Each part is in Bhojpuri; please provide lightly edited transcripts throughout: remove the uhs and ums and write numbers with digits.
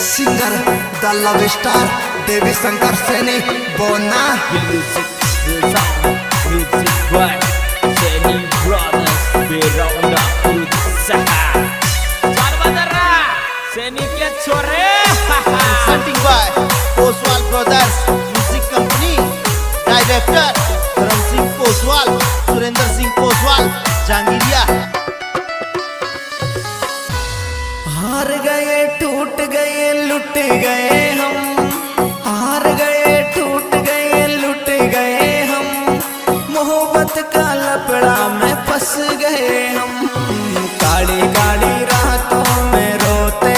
सिंगर द लव स्टार देवी शंकर सैनी बोना Presenting by Oswal Brothers Music Company. Director Dharam Singh Oswal, Surendra Singh Oswal, Jangiriya. हार गए टूट गए लुट गए हम, हार गए टूट गए लुट गए हम, मोहब्बत का लपड़ा में फंस गए हम, काली काली रातों में रोते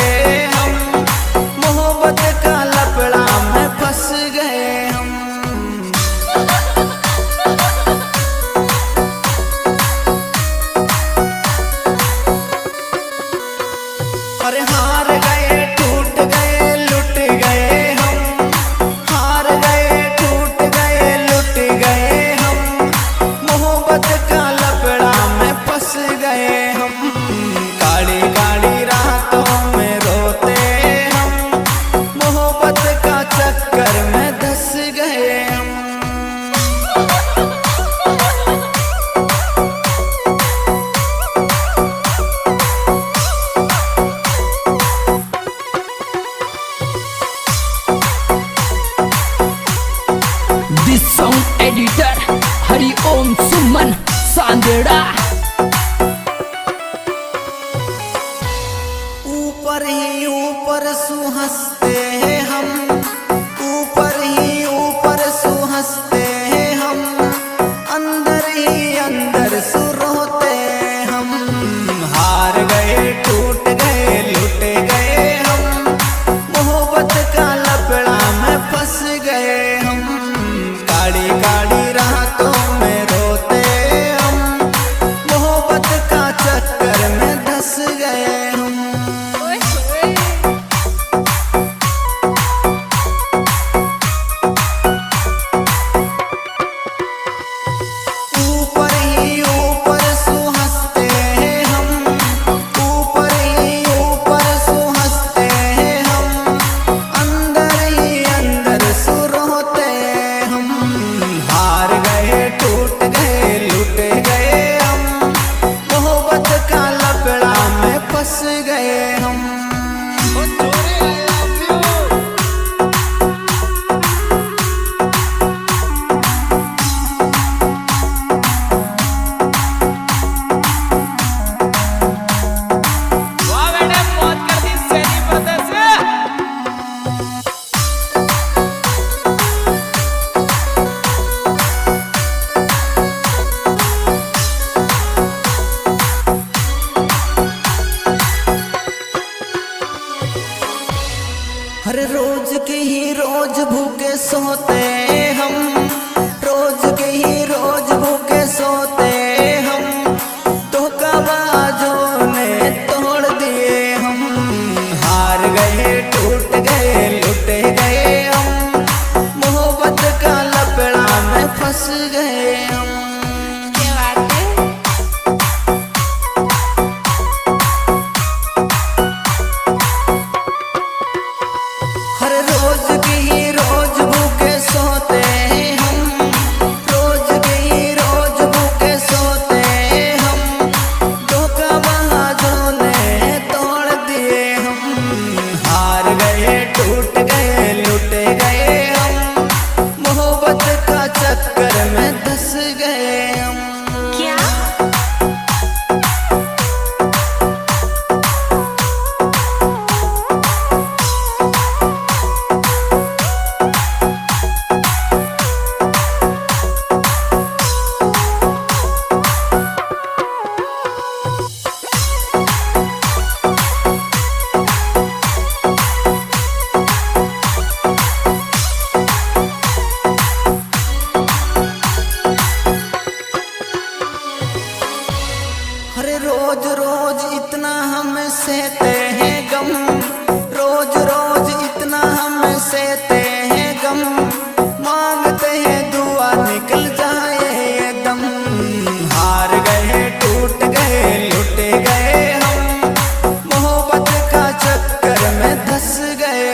हम, मोहब्बत का लपड़ा में फंस गए हम। अरे हार गए टूट गए लुट गए हम, हार गए टूट गए लुट गए हम, मोहब्बत का लपड़ा में फंस गए हम, काली काली रातों में रोते हम, मोहब्बत का चक्कर में धंस गए हम। This song editor Hari Om Suman Sandera। ऊपर ही ऊपर सुहंसते हैं हम, ऊपर ही ऊपर सुहंसते हैं हम, अंदर ही अंदर सुरोते हम, हार गए टूट गए लुट गए हम, मोहब्बत का लपड़ा में फंस गए हम, काली काली रातों में रोते हम, मोहब्बत का चक्कर में धंस गए हम। ऊपर ही ऊपर सुहंसते हैं हम, ऊपर ही ऊपर सुहंसते हैं हम, अंदर ही अंदर सुरोते हम, हार गए टूट गए लुट गए हम, मोहब्बत का लपड़ा में फंस गए हम। हर रोज के ही रोज भूखे सोते हम, रोज के ही रोज भूखे सोते हम, धोखाबाजों ने तोड़ दिए हम, हार गए टूट गए लुट गए हम, मोहब्बत का लपड़ा में फंस गए हम। हर रोज के ही रोज भूखे सोते हम, रोज के ही रोज भूखे सोते हम, धोखाबाजों ने तोड़ दिए हम, हार गए टूट गए लुट गए हम, मोहब्बत का चक्कर में धंस गए हम। अरे रोज रोज इतना हम सहते हैं गम, रोज रोज इतना हम सहते हैं गम, मांगते हैं दुआ निकल जाए ये दम, हार गए टूट गए लुट गए हम, मोहब्बत का चक्कर में धंस गए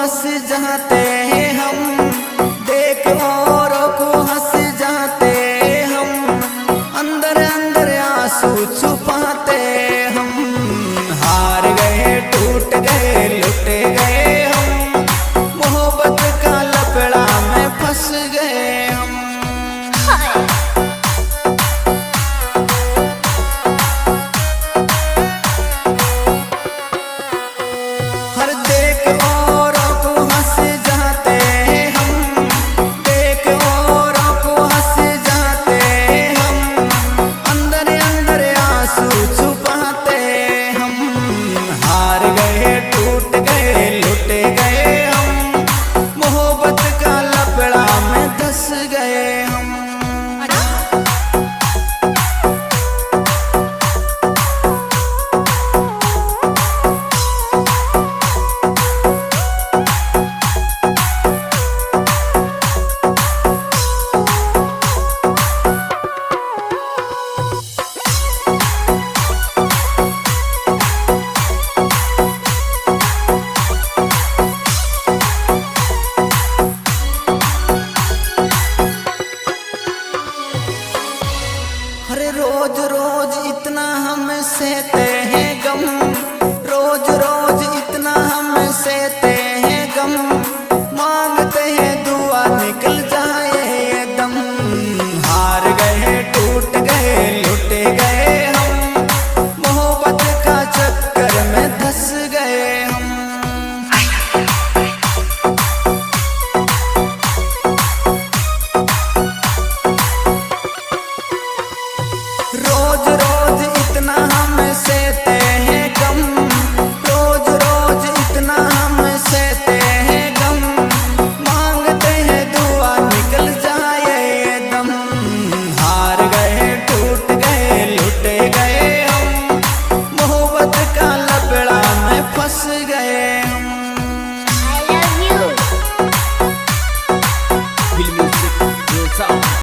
हंस जाते हैं हम, देख औरों को हंस जाते हम, अंदर अंदर आंसू छुपाते हम। हार गए टूट गए लुट गए हम, मोहब्बत का लपड़ा में फंस गए हम। हर देख औरों को हंस जाते हम, देख औरों को हंस जाते हम, अंदर अंदर आंसू छुपाते हम। हार गए टूट गए लुट गए हम, मोहब्बत का लपड़ा में धंस गए हम। अरे रोज रोज इतना हम सहते हैं गम, रोज रोज इतना हम सहते हैं गम, मांगते हैं दुआ निकल जाए ये दम। हार गए टूट गए लुट गए